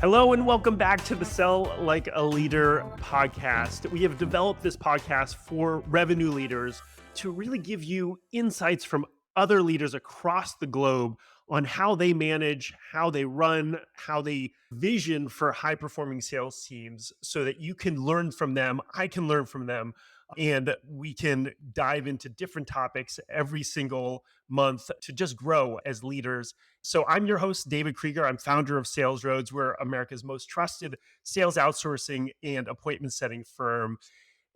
Hello and welcome back to the Sell Like a Leader podcast. We have developed this podcast for revenue leaders to really give you insights from other leaders across the globe on how they manage, how they run, how they vision for high performing sales teams so that you can learn from them, I can learn from them, and we can dive into different topics every single month to just grow as leaders. So I'm your host, David Kreiger. I'm founder of Sales Roads. We're America's most trusted sales outsourcing and appointment setting firm.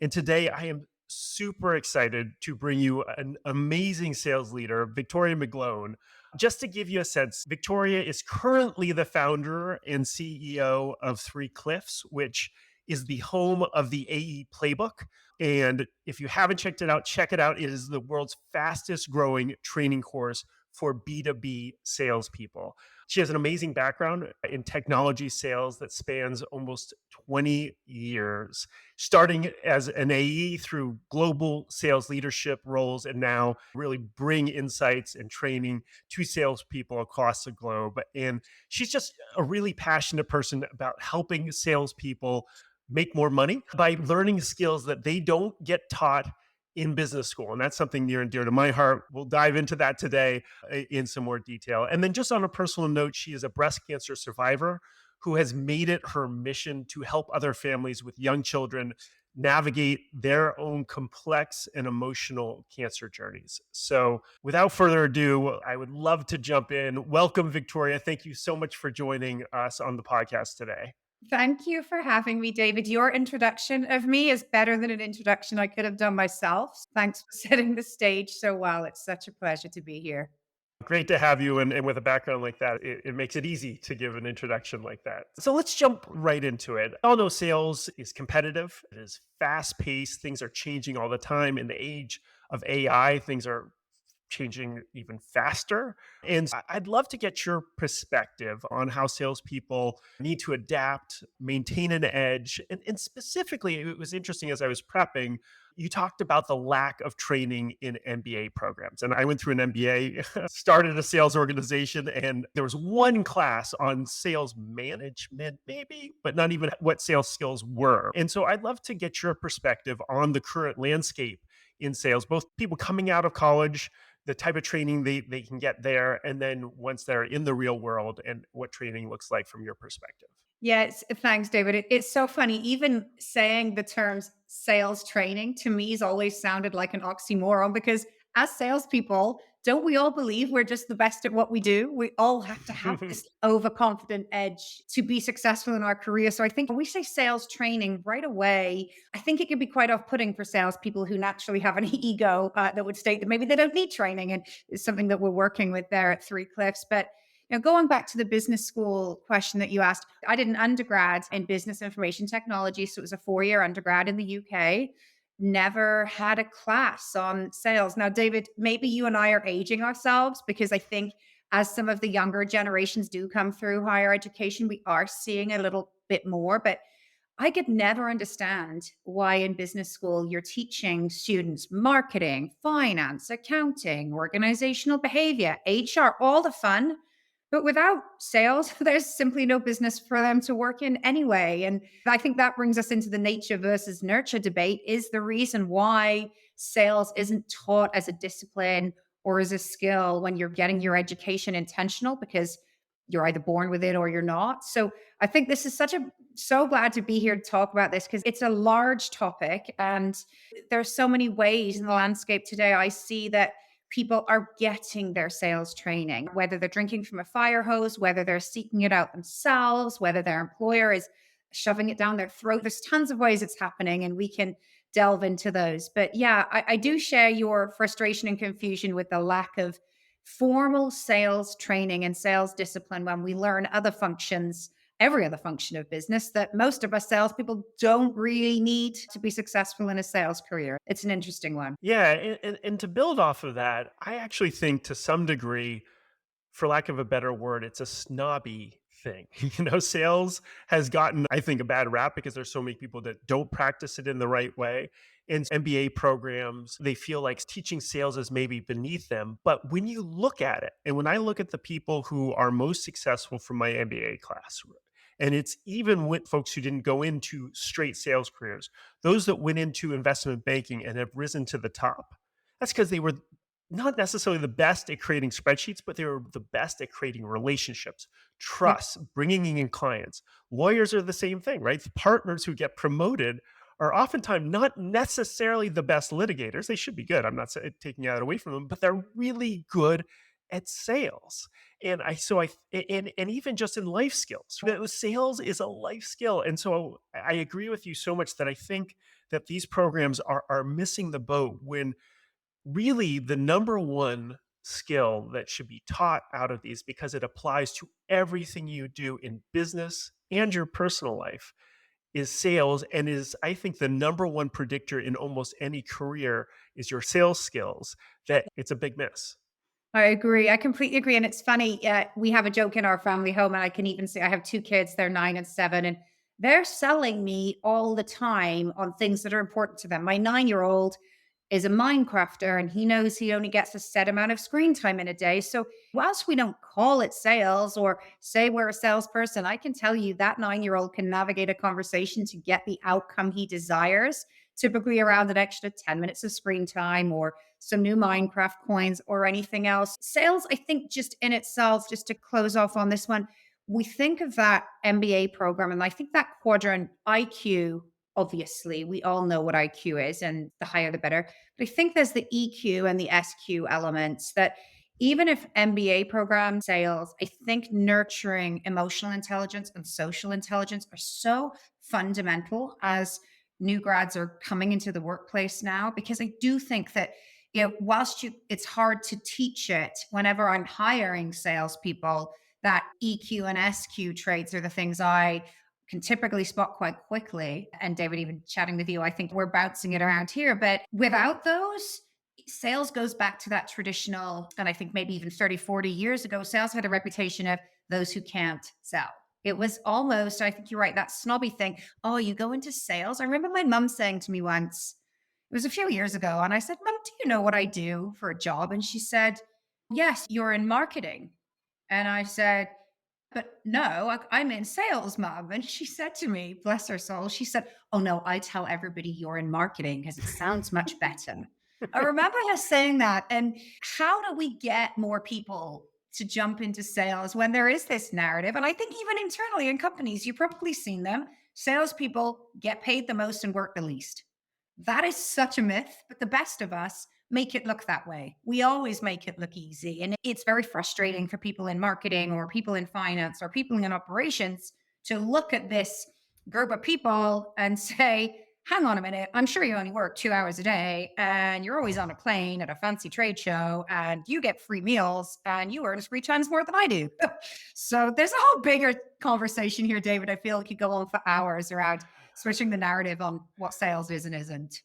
And today I am super excited to bring you an amazing sales leader, Victoria McGlone. Just to give you a sense, Victoria is currently the founder and CEO of Three Cliffs, which is the home of the AE Playbook. And if you haven't checked it out, check it out. It is the world's fastest growing training course for B2B salespeople. She has an amazing background in technology sales that spans almost 20 years, starting as an AE through global sales leadership roles, and now really bring insights and training to salespeople across the globe. And she's just a really passionate person about helping salespeople make more money by learning skills that they don't get taught in business school. And that's something near and dear to my heart. We'll dive into that today in some more detail. And then just on a personal note, she is a breast cancer survivor who has made it her mission to help other families with young children navigate their own complex and emotional cancer journeys. So without further ado, I would love to jump in. Welcome, Victoria. Thank you so much for joining us on the podcast today. Thank you for having me, David. Your introduction of me is better than an introduction I could have done myself. Thanks for setting the stage so well. It's such a pleasure to be here. Great to have you. And with a background like that, it makes it easy to give an introduction like that. So let's jump right into it. All know sales is competitive. It is fast paced. Things are changing all the time. In the age of AI, things are changing even faster. And I'd love to get your perspective on how salespeople need to adapt, maintain an edge. And specifically, it was interesting as I was prepping, you talked about the lack of training in MBA programs. And I went through an MBA, started a sales organization, and there was one class on sales management, maybe, but not even what sales skills were. And so I'd love to get your perspective on the current landscape in sales, both people coming out of college, the type of training they can get there, and then once they're in the real world and what training looks like from your perspective. Yes, thanks, David. It's so funny. Even saying the terms sales training to me has always sounded like an oxymoron because as salespeople, don't we all believe we're just the best at what we do? We all have to have this overconfident edge to be successful in our career. So I think when we say sales training right away, I think it can be quite off-putting for salespeople who naturally have an ego that would state that maybe they don't need training, and it's something that we're working with there at Three Cliffs. But going back to the business school question that you asked, I did an undergrad in business information technology. So it was a 4-year undergrad in the UK. Never had a class on sales. Now, David, maybe you and I are aging ourselves because I think as some of the younger generations do come through higher education, we are seeing a little bit more. But I could never understand why in business school you're teaching students marketing, finance, accounting, organizational behavior, HR, all the fun. But without sales, there's simply no business for them to work in anyway. And I think that brings us into the nature versus nurture debate is the reason why sales isn't taught as a discipline or as a skill when you're getting your education intentional because you're either born with it or you're not. So I think this is so glad to be here to talk about this because it's a large topic and there's so many ways in the landscape today I see that people are getting their sales training, whether they're drinking from a fire hose, whether they're seeking it out themselves, whether their employer is shoving it down their throat. There's tons of ways it's happening, and we can delve into those. But yeah, I do share your frustration and confusion with the lack of formal sales training and sales discipline when we learn other functions, every other function of business that most of us salespeople don't really need to be successful in a sales career. It's an interesting one. Yeah. And to build off of that, I actually think to some degree, for lack of a better word, it's a snobby thing. Sales has gotten, I think, a bad rap because there's so many people that don't practice it in the right way. In MBA programs, they feel like teaching sales is maybe beneath them. But when you look at it, and when I look at the people who are most successful from my MBA class, and it's even with folks who didn't go into straight sales careers, those that went into investment banking and have risen to the top, that's because they were not necessarily the best at creating spreadsheets, but they were the best at creating relationships, Yeah, trust, bringing in clients. Lawyers are the same thing, right? The partners who get promoted are oftentimes not necessarily the best litigators. They should be good. I'm not taking that away from them, but they're really good at sales. And even just in life skills, sales is a life skill. And so I agree with you so much that I think that these programs are missing the boat when really the number one skill that should be taught out of these, because it applies to everything you do in business and your personal life, is sales, and is, I think, the number one predictor in almost any career is your sales skills. That it's a big miss. I agree. I completely agree. And it's funny. We have a joke in our family home, and I can even say I have two kids. They're 9 and 7, and they're selling me all the time on things that are important to them. My 9-year-old is a Minecrafter, and he knows he only gets a set amount of screen time in a day. So, whilst we don't call it sales or say we're a salesperson, I can tell you that 9-year-old can navigate a conversation to get the outcome he desires, typically around an extra 10 minutes of screen time or some new Minecraft coins or anything else. Sales, I think, just in itself, just to close off on this one, we think of that MBA program, and I think that quadrant IQ, obviously, we all know what IQ is, and the higher the better. But I think there's the EQ and the SQ elements that even if MBA program sales, I think nurturing emotional intelligence and social intelligence are so fundamental as new grads are coming into the workplace now, because I do think that whilst it's hard to teach it. Whenever I'm hiring salespeople, that EQ and SQ traits are the things I can typically spot quite quickly. And David, even chatting with you, I think we're bouncing it around here. But without those, sales goes back to that traditional, and I think maybe even 30, 40 years ago, sales had a reputation of those who can't sell. It was almost, I think you're right, that snobby thing. Oh, you go into sales? I remember my mom saying to me once, it was a few years ago, and I said, Mom, do you know what I do for a job? And she said, Yes, you're in marketing. And I said, But no, I'm in sales, Mom. And she said to me, bless her soul, she said, Oh no, I tell everybody you're in marketing because it sounds much better. I remember her saying that. And how do we get more people to jump into sales when there is this narrative? And I think even internally in companies, you've probably seen them. Salespeople get paid the most and work the least. That is such a myth, but the best of us make it look that way. We always make it look easy. And it's very frustrating for people in marketing or people in finance or people in operations to look at this group of people and say, hang on a minute, I'm sure you only work 2 hours a day and you're always on a plane at a fancy trade show and you get free meals and you earn 3 times more than I do. So there's a whole bigger conversation here, David. I feel like you go on for hours around switching the narrative on what sales is and isn't.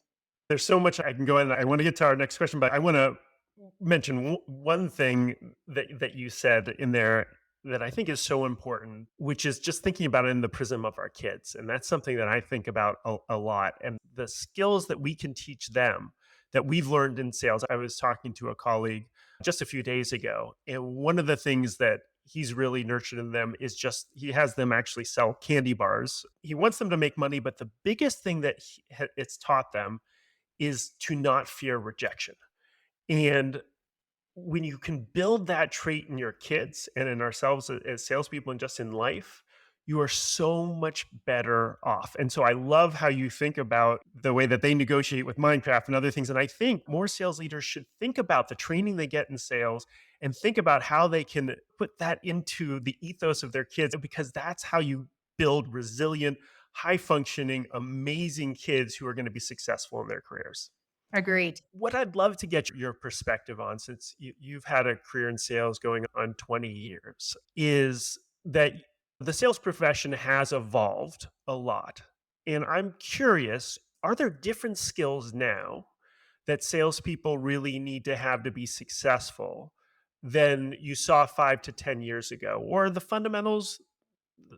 There's so much I can go in. I want to get to our next question, but I want to mention one thing that you said in there that I think is so important, which is just thinking about it in the prism of our kids. And that's something that I think about a lot. And the skills that we can teach them that we've learned in sales. I was talking to a colleague just a few days ago, and one of the things that he's really nurtured in them is just he has them actually sell candy bars. He wants them to make money, but the biggest thing that it's taught them is to not fear rejection. And when you can build that trait in your kids and in ourselves as salespeople and just in life, you are so much better off. And so I love how you think about the way that they negotiate with Minecraft and other things. And I think more sales leaders should think about the training they get in sales and think about how they can put that into the ethos of their kids, because that's how you build resilient, high functioning, amazing kids who are going to be successful in their careers. Agreed. What I'd love to get your perspective on, since you've had a career in sales going on 20 years, is that the sales profession has evolved a lot. And I'm curious, are there different skills now that salespeople really need to have to be successful than you saw 5 to 10 years ago? Or are the fundamentals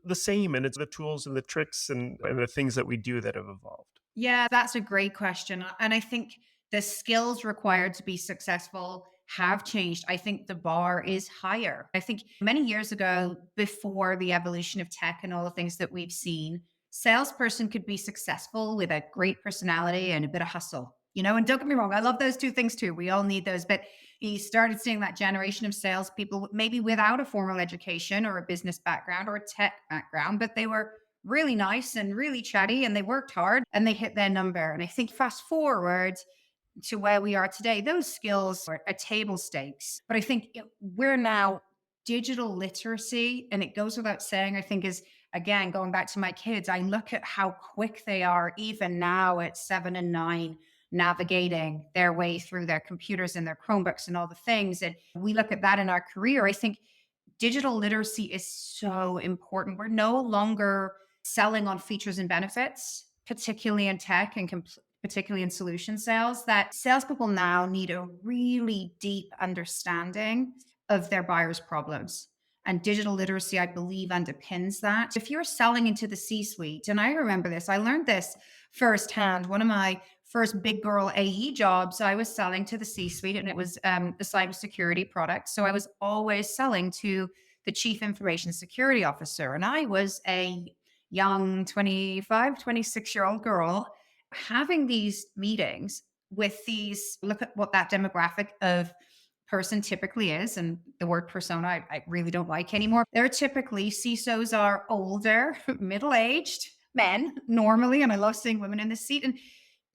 the same, and it's the tools and the tricks and the things that we do that have evolved. Yeah, that's a great question. And I think the skills required to be successful have changed. I think the bar is higher. I think many years ago, before the evolution of tech and all the things that we've seen, salesperson could be successful with a great personality and a bit of hustle. And don't get me wrong, I love those two things too. We all need those. But you started seeing that generation of salespeople, maybe without a formal education or a business background or a tech background, but they were really nice and really chatty and they worked hard and they hit their number. And I think fast forward to where we are today, those skills are table stakes. But I think we're now digital literacy, and it goes without saying, I think is again, going back to my kids, I look at how quick they are, even now at 7 and 9, navigating their way through their computers and their Chromebooks and all the things. And we look at that in our career. I think digital literacy is so important. We're no longer selling on features and benefits, particularly in tech and particularly in solution sales, that salespeople now need a really deep understanding of their buyers' problems. And digital literacy, I believe, underpins that. If you're selling into the C suite, and I remember this, I learned this firsthand. One of my first big girl AE jobs, I was selling to the C suite, and it was the cybersecurity product. So I was always selling to the chief information security officer. And I was a young 25, 26-year-old girl having these meetings with these, look at what that demographic of person typically is. And the word persona, I really don't like anymore. They're typically, CISOs are older, middle aged men normally. And I love seeing women in the seat. And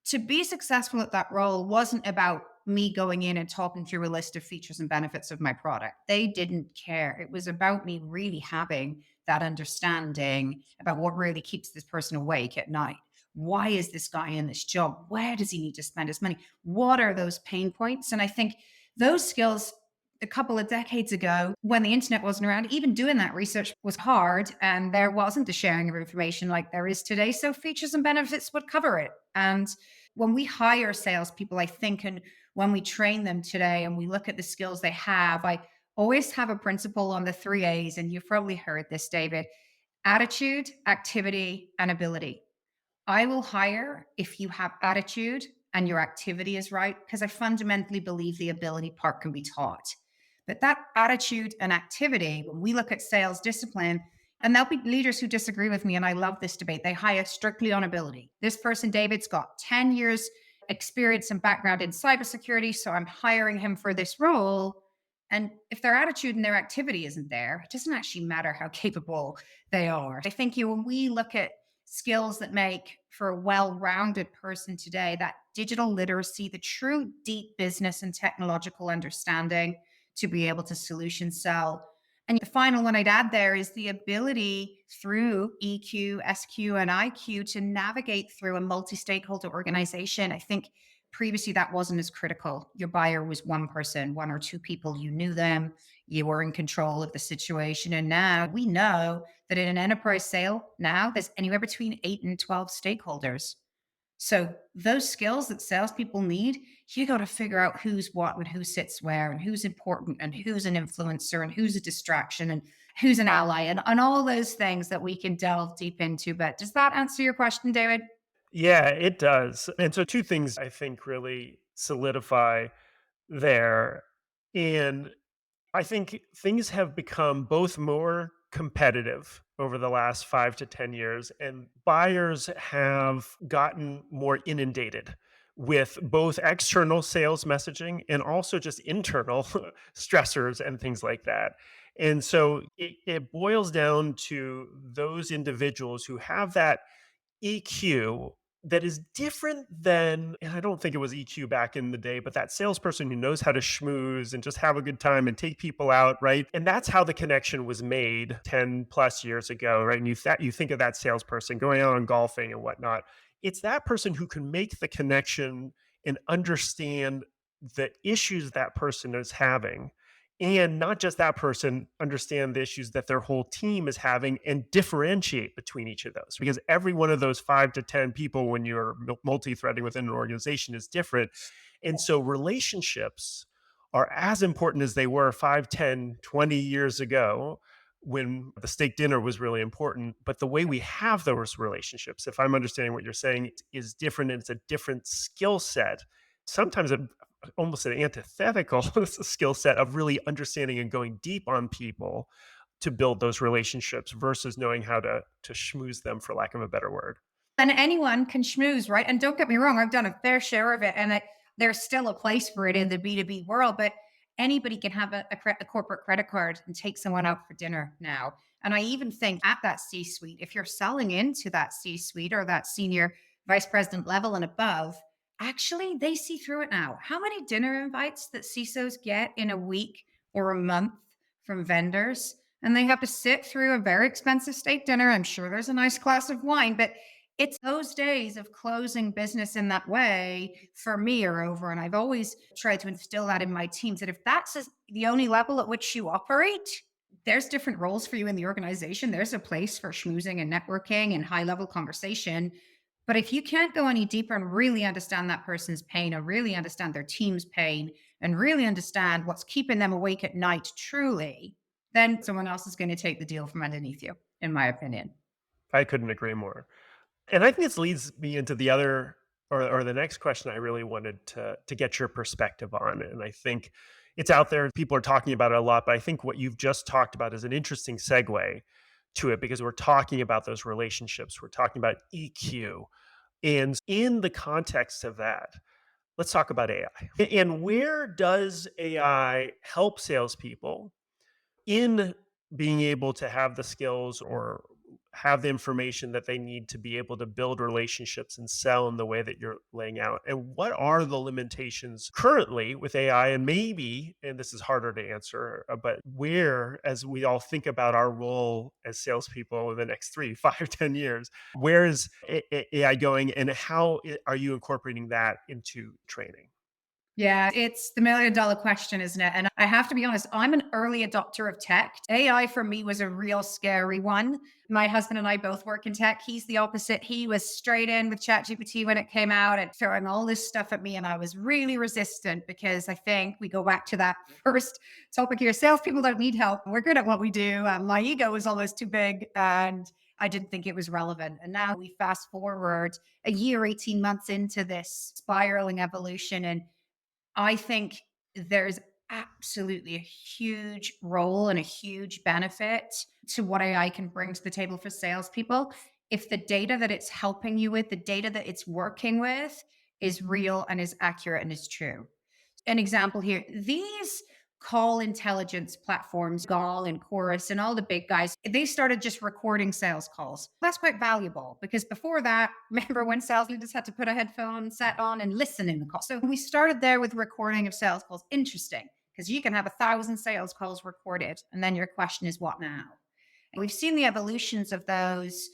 to be successful at that role wasn't about me going in and talking through a list of features and benefits of my product. They didn't care. It was about me really having that understanding about what really keeps this person awake at night. Why is this guy in this job? Where does he need to spend his money? What are those pain points? And I think those skills a couple of decades ago, when the internet wasn't around, even doing that research was hard and there wasn't the sharing of information like there is today. So features and benefits would cover it. And when we hire salespeople, I think, and when we train them today and we look at the skills they have, I always have a principle on the 3 A's. And you've probably heard this, David: attitude, activity, and ability. I will hire if you have attitude and your activity is right, because I fundamentally believe the ability part can be taught. But that attitude and activity, when we look at sales discipline, and there'll be leaders who disagree with me, and I love this debate, they hire strictly on ability. This person, David's got 10 years experience and background in cybersecurity, so I'm hiring him for this role. And if their attitude and their activity isn't there, it doesn't actually matter how capable they are. I think when we look at skills that make for a well-rounded person today, that digital literacy, the true deep business and technological understanding to be able to solution sell. And the final one I'd add there is the ability through EQ, SQ, and IQ to navigate through a multi-stakeholder organization. I think previously that wasn't as critical. Your buyer was one person, one or two people, you knew them, you were in control of the situation. And now we know that in an enterprise sale, now there's anywhere between 8 and 12 stakeholders. So those skills that salespeople need, you got to figure out who's what and who sits where and who's important and who's an influencer and who's a distraction and who's an ally and all those things that we can delve deep into. But does that answer your question, David? Yeah, it does. And so two things I think really solidify there. And I think things have become both more competitive over the last 5 to 10 years, and buyers have gotten more inundated with both external sales messaging and also just internal stressors and things like that. And so it boils down to those individuals who have that EQ that is different than, and I don't think it was EQ back in the day, but that salesperson who knows how to schmooze and just have a good time and take people out, right? And that's how the connection was made 10 plus years ago, right? And you think of that salesperson going out and golfing and whatnot. It's that person who can make the connection and understand the issues that person is having, and not just that person, understand the issues that their whole team is having and differentiate between each of those, because every one of those 5 to 10 people when you're multi-threading within an organization is different. And so relationships are as important as they were 5, 10, 20 years ago, when the steak dinner was really important. But the way we have those relationships, if I'm understanding what you're saying, is different and it's a different skill set. Sometimes almost an antithetical skill set of really understanding and going deep on people to build those relationships versus knowing how to schmooze them, for lack of a better word. And anyone can schmooze, right? And don't get me wrong, I've done a fair share of it, and there's still a place for it in the B2B world. But anybody can have a corporate credit card and take someone out for dinner now. And I even think at that C suite, if you're selling into that C suite or that senior vice president level and above, actually they see through it now. How many dinner invites that CISOs get in a week or a month from vendors? And they have to sit through a very expensive steak dinner. I'm sure there's a nice glass of wine, but it's those days of closing business in that way for me are over. And I've always tried to instill that in my teams that if the only level at which you operate, there's different roles for you in the organization. There's a place for schmoozing and networking and high level conversation. But if you can't go any deeper and really understand that person's pain or really understand their team's pain and really understand what's keeping them awake at night truly, then someone else is going to take the deal from underneath you, in my opinion. I couldn't agree more. And I think this leads me into the other or the next question I really wanted to get your perspective on. And I think it's out there. People are talking about it a lot, but I think what you've just talked about is an interesting segue to it because we're talking about those relationships. We're talking about EQ. And in the context of that, let's talk about AI. And where does AI help salespeople in being able to have the skills or have the information that they need to be able to build relationships and sell in the way that you're laying out? And what are the limitations currently with AI? And maybe, and this is harder to answer, but where, as we all think about our role as salespeople in the next 3, 5, 10 years, where is AI going and how are you incorporating that into training? Yeah, it's the million dollar question, isn't it? And I have to be honest, I'm an early adopter of tech. AI for me was a real scary one. My husband and I both work in tech. He's the opposite. He was straight in with ChatGPT when it came out and throwing all this stuff at me. And I was really resistant because I think we go back to that first topic here. Salespeople don't need help. We're good at what we do. My ego was almost too big and I didn't think it was relevant. And now we fast forward a year, 18 months into this spiraling evolution. And I think there's absolutely a huge role and a huge benefit to what AI can bring to the table for salespeople. If the data that it's helping you with, the data that it's working with is real and is accurate and is true. An example here, these call intelligence platforms, Gall and Chorus and all the big guys, they started just recording sales calls. That's quite valuable because before that, remember when sales leaders had to put a headphone set on and listen in the call. So we started there with recording of sales calls. Interesting, because you can have 1,000 sales calls recorded. And then your question is, what now? We've seen the evolutions of those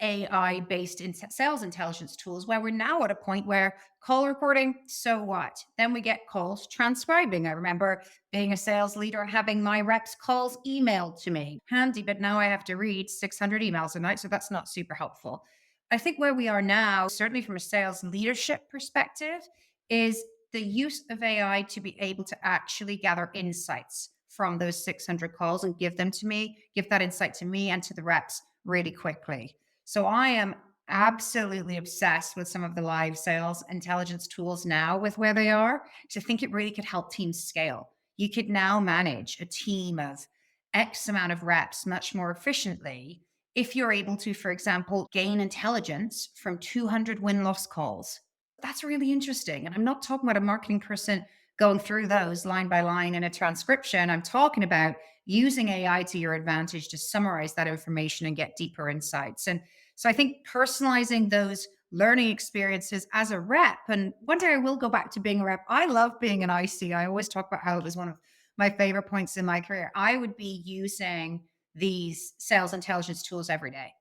AI based sales intelligence tools where we're now at a point where call recording, so what? Then we get calls transcribing. I remember being a sales leader, having my reps calls emailed to me. Handy, but now I have to read 600 emails a night. So that's not super helpful. I think where we are now, certainly from a sales leadership perspective, is the use of AI to be able to actually gather insights from those 600 calls and give them to me, give that insight to me and to the reps really quickly. So I am absolutely obsessed with some of the live sales intelligence tools now with where they are, because I think it really could help teams scale. You could now manage a team of X amount of reps much more efficiently if you're able to, for example, gain intelligence from 200 win loss calls. That's really interesting. And I'm not talking about a marketing person going through those line by line in a transcription. I'm talking about using AI to your advantage to summarize that information and get deeper insights. And so I think personalizing those learning experiences as a rep, and one day I will go back to being a rep. I love being an IC. I always talk about how it was one of my favorite points in my career. I would be using these sales intelligence tools every day.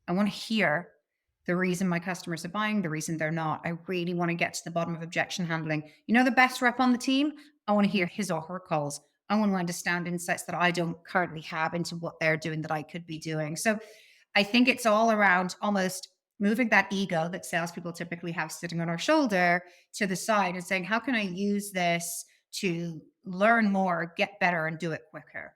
I want to hear the reason my customers are buying, the reason they're not. I really want to get to the bottom of objection handling. You know, the best rep on the team, I want to hear his or her calls. I want to understand insights that I don't currently have into what they're doing that I could be doing. So I think it's all around almost moving that ego that salespeople typically have sitting on our shoulder to the side and saying, how can I use this to learn more, get better, and do it quicker?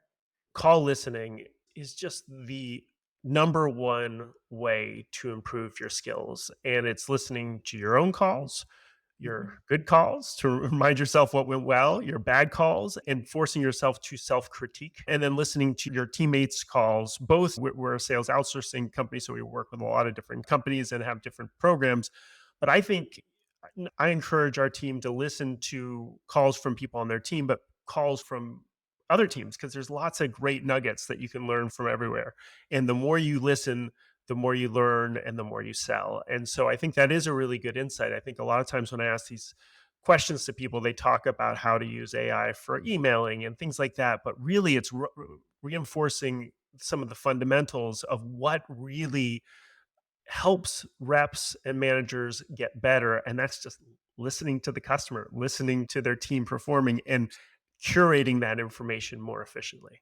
Call listening is just the number one way to improve your skills. And it's listening to your own calls, your Mhm. good calls to remind yourself what went well, your bad calls, and forcing yourself to self critique. And then listening to your teammates' calls. Both we're a sales outsourcing company, so we work with a lot of different companies and have different programs. But I think I encourage our team to listen to calls from people on their team, but calls from other teams, because there's lots of great nuggets that you can learn from everywhere. And the more you listen, the more you learn and the more you sell. And so I think that is a really good insight. I think a lot of times when I ask these questions to people, they talk about how to use AI for emailing and things like that. But really, it's reinforcing some of the fundamentals of what really helps reps and managers get better. And that's just listening to the customer, listening to their team performing, and curating that information more efficiently.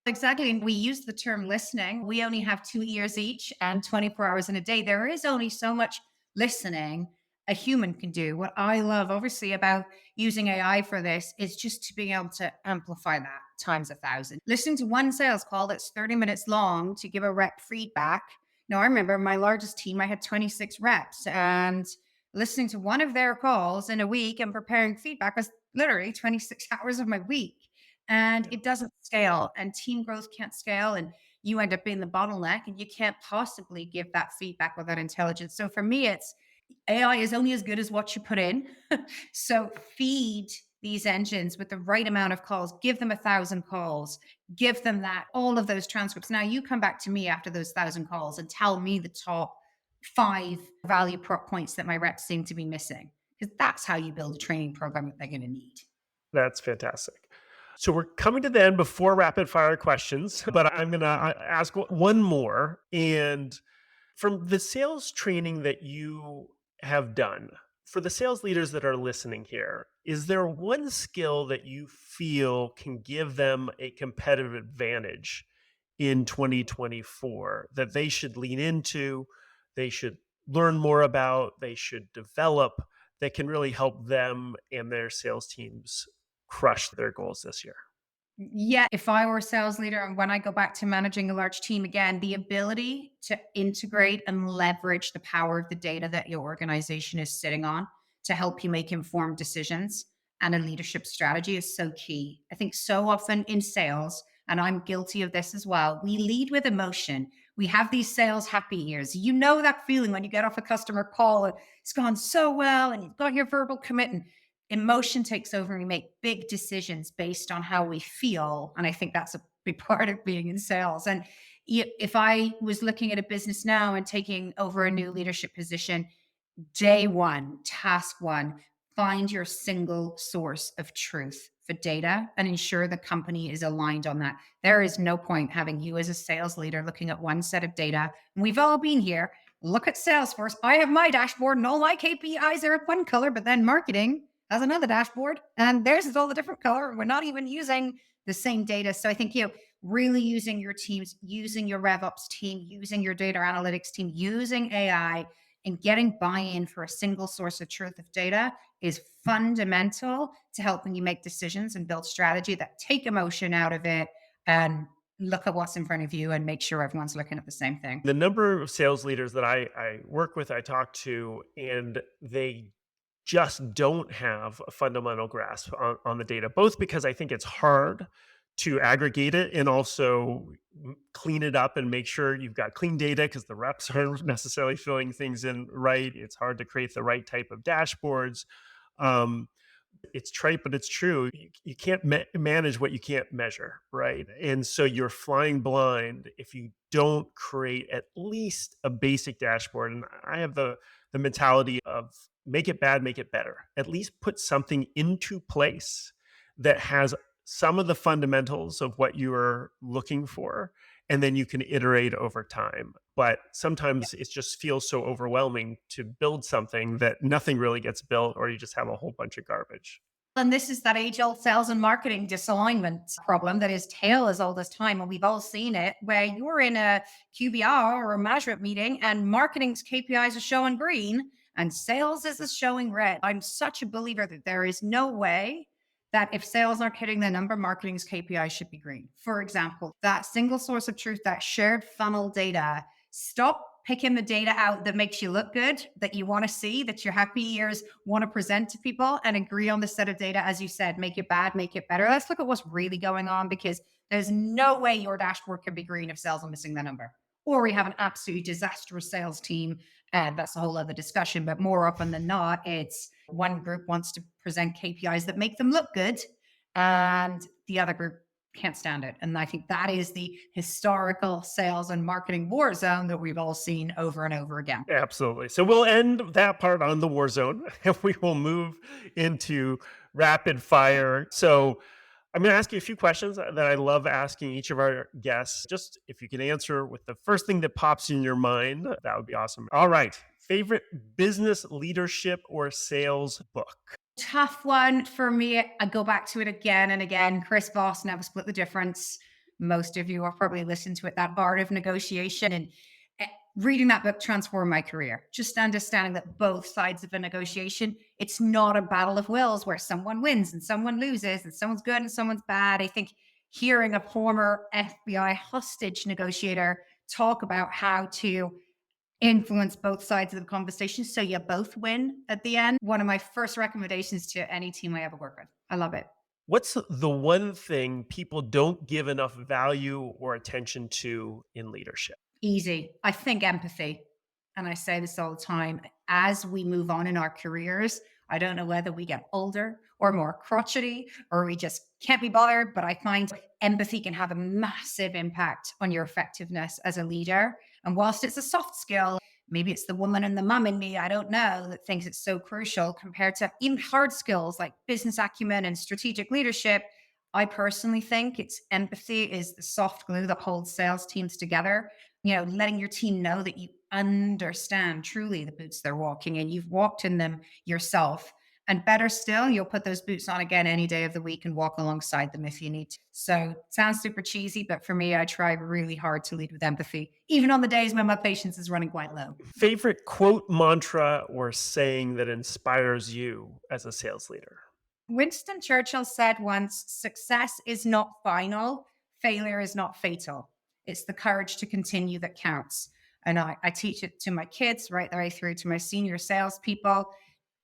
Exactly. And we use the term listening. We only have 2 ears each and 24 hours in a day. There is only so much listening a human can do. What I love, obviously, about using AI for this is just to being able to amplify that times 1,000. Listening to one sales call that's 30 minutes long to give a rep feedback. Now, I remember my largest team, I had 26 reps, and listening to one of their calls in a week and preparing feedback was literally 26 hours of my week, and Yeah. it doesn't scale, and team growth can't scale, and you end up being the bottleneck, and you can't possibly give that feedback with that intelligence. So for me, it's AI is only as good as what you put in. So feed these engines with the right amount of calls, give them 1,000 calls, give them that, all of those transcripts. Now you come back to me after those 1,000 calls and tell me the top 5 value points that my reps seem to be missing, because that's how you build a training program that they're going to need. That's fantastic. So we're coming to the end before rapid fire questions, but I'm going to ask one more. And from the sales training that you have done, for the sales leaders that are listening here, is there one skill that you feel can give them a competitive advantage in 2024 that they should lean into, they should learn more about, they should develop, that can really help them and their sales teams crush their goals this year? Yeah, if I were a sales leader and when I go back to managing a large team again, the ability to integrate and leverage the power of the data that your organization is sitting on to help you make informed decisions and a leadership strategy is so key. I think so often in sales, and I'm guilty of this as well, we lead with emotion. We have these sales happy ears. You know that feeling when you get off a customer call and it's gone so well and you've got your verbal commitment. Emotion takes over and we make big decisions based on how we feel. And I think that's a big part of being in sales. And if I was looking at a business now and taking over a new leadership position, day one, task one, find your single source of truth for data and ensure the company is aligned on that. There is no point having you as a sales leader looking at one set of data. And we've all been here. Look at Salesforce. I have my dashboard and all my KPIs are one color, but then marketing has another dashboard and theirs is all the different color. We're not even using the same data. So I think, really using your teams, using your RevOps team, using your data analytics team, using AI and getting buy-in for a single source of truth of data is fundamental to helping you make decisions and build strategy that take emotion out of it and look at what's in front of you and make sure everyone's looking at the same thing. The number of sales leaders that I work with, I talk to, and they just don't have a fundamental grasp on the data, both because I think it's hard to aggregate it and also clean it up and make sure you've got clean data because the reps aren't necessarily filling things in right. It's hard to create the right type of dashboards. Um, it's trite, but it's true. You can't manage what you can't measure, right? And so you're flying blind if you don't create at least a basic dashboard. And I have the mentality of make it bad, make it better. At least put something into place that has some of the fundamentals of what you are looking for, and then you can iterate over time. But sometimes it just feels so overwhelming to build something that nothing really gets built, or you just have a whole bunch of garbage. And this is that age old sales and marketing disalignment problem that is tail as old as time. And we've all seen it where you're in a QBR or a management meeting and marketing's KPIs are showing green and sales is showing red. I'm such a believer that there is no way that if sales aren't hitting their number, marketing's KPI should be green. For example, that single source of truth, that shared funnel data, stop picking the data out that makes you look good, that you want to see, that your happy ears want to present to people, and agree on the set of data. As you said, make it bad, make it better. Let's look at what's really going on, because there's no way your dashboard can be green if sales are missing the number. Or we have an absolutely disastrous sales team, and that's a whole other discussion. But more often than not, it's one group wants to present KPIs that make them look good, and the other group can't stand it. And I think that is the historical sales and marketing war zone that we've all seen over and over again. Absolutely. So we'll end that part on the war zone and we will move into rapid fire. So I'm going to ask you a few questions that I love asking each of our guests. Just if you can answer with the first thing that pops in your mind, that would be awesome. All right. Favorite business leadership or sales book? Tough one for me. I go back to it again and again. Chris Voss, Never Split the Difference. Most of you have probably listened to it. That art of negotiation, and eh, reading that book transformed my career. Just understanding that both sides of a negotiation, it's not a battle of wills where someone wins and someone loses and someone's good and someone's bad. I think hearing a former FBI hostage negotiator talk about how to influence both sides of the conversation so you both win at the end. One of my first recommendations to any team I ever work with. I love it. What's the one thing people don't give enough value or attention to in leadership? Easy. I think empathy. And I say this all the time. As we move on in our careers, I don't know whether we get older or more crotchety or we just can't be bothered, but I find empathy can have a massive impact on your effectiveness as a leader. And whilst it's a soft skill, maybe it's the woman and the mum in me, I don't know, that thinks it's so crucial compared to even hard skills like business acumen and strategic leadership. I personally think it's empathy is the soft glue that holds sales teams together. Letting your team know that you understand truly the boots they're walking in. You've walked in them yourself. And better still, you'll put those boots on again any day of the week and walk alongside them if you need to. So it sounds super cheesy, but for me, I try really hard to lead with empathy, even on the days when my patience is running quite low. Favorite quote, mantra, or saying that inspires you as a sales leader? Winston Churchill said once, success is not final, failure is not fatal. It's the courage to continue that counts. And I teach it to my kids right the way through to my senior salespeople.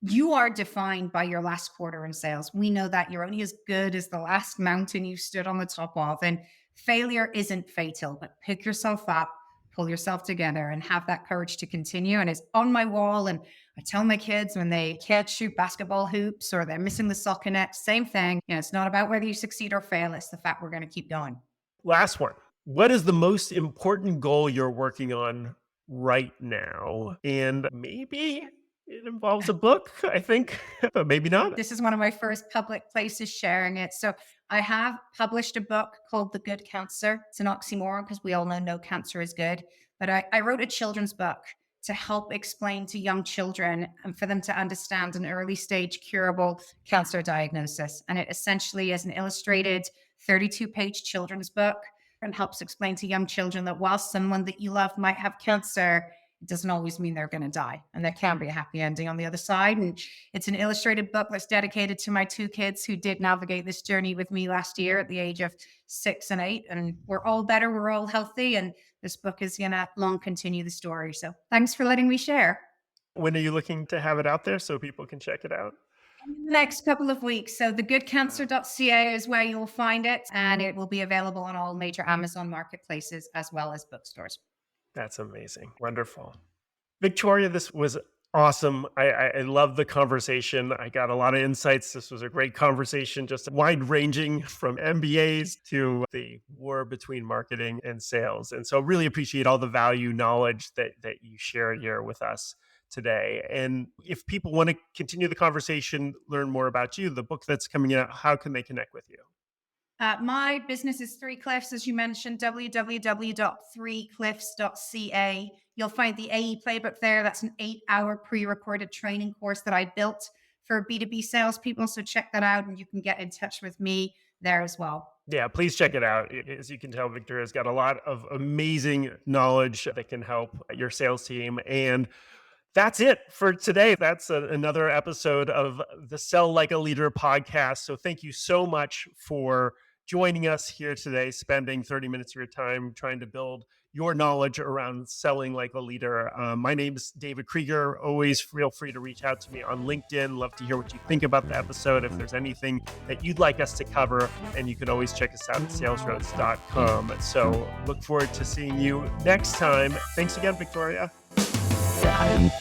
You are defined by your last quarter in sales. We know that you're only as good as the last mountain you stood on the top of. And failure isn't fatal, but pick yourself up, pull yourself together, and have that courage to continue. And it's on my wall. And I tell my kids when they can't shoot basketball hoops or they're missing the soccer net, same thing. It's not about whether you succeed or fail. It's the fact we're going to keep going. Last one. What is the most important goal you're working on right now? And maybe it involves a book, I think, but maybe not. This is one of my first public places sharing it. So I have published a book called The Good Cancer. It's an oxymoron because we all know no cancer is good. But I wrote a children's book to help explain to young children and for them to understand an early stage curable cancer diagnosis. And it essentially is an illustrated 32-page children's book and helps explain to young children that while someone that you love might have cancer, it doesn't always mean they're going to die. And there can be a happy ending on the other side. And it's an illustrated book that's dedicated to my two kids who did navigate this journey with me last year at the age of 6 and 8. And we're all better. We're all healthy. And this book is going to long continue the story. So thanks for letting me share. When are you looking to have it out there so people can check it out? In the next couple of weeks. So thegoodcancer.ca is where you'll find it. And it will be available on all major Amazon marketplaces as well as bookstores. That's amazing. Wonderful. Victoria, this was awesome. I love the conversation. I got a lot of insights. This was a great conversation, just wide ranging from MBAs to the war between marketing and sales. And so really appreciate all the value knowledge that you shared here with us today. And if people want to continue the conversation, learn more about you, the book that's coming out, how can they connect with you? My business is Three Cliffs, as you mentioned, www.threecliffs.ca. You'll find the AE Playbook there. That's an 8-hour pre-recorded training course that I built for B2B salespeople. So check that out and you can get in touch with me there as well. Yeah, please check it out. As you can tell, Victoria's got a lot of amazing knowledge that can help your sales team. And That's it for today. That's another episode of the Sell Like a Leader podcast. So thank you so much for joining us here today, spending 30 minutes of your time trying to build your knowledge around selling like a leader. My name is David Kreiger. Always feel free to reach out to me on LinkedIn. Love to hear what you think about the episode. If there's anything that you'd like us to cover, and you can always check us out at salesroads.com. So look forward to seeing you next time. Thanks again, Victoria. I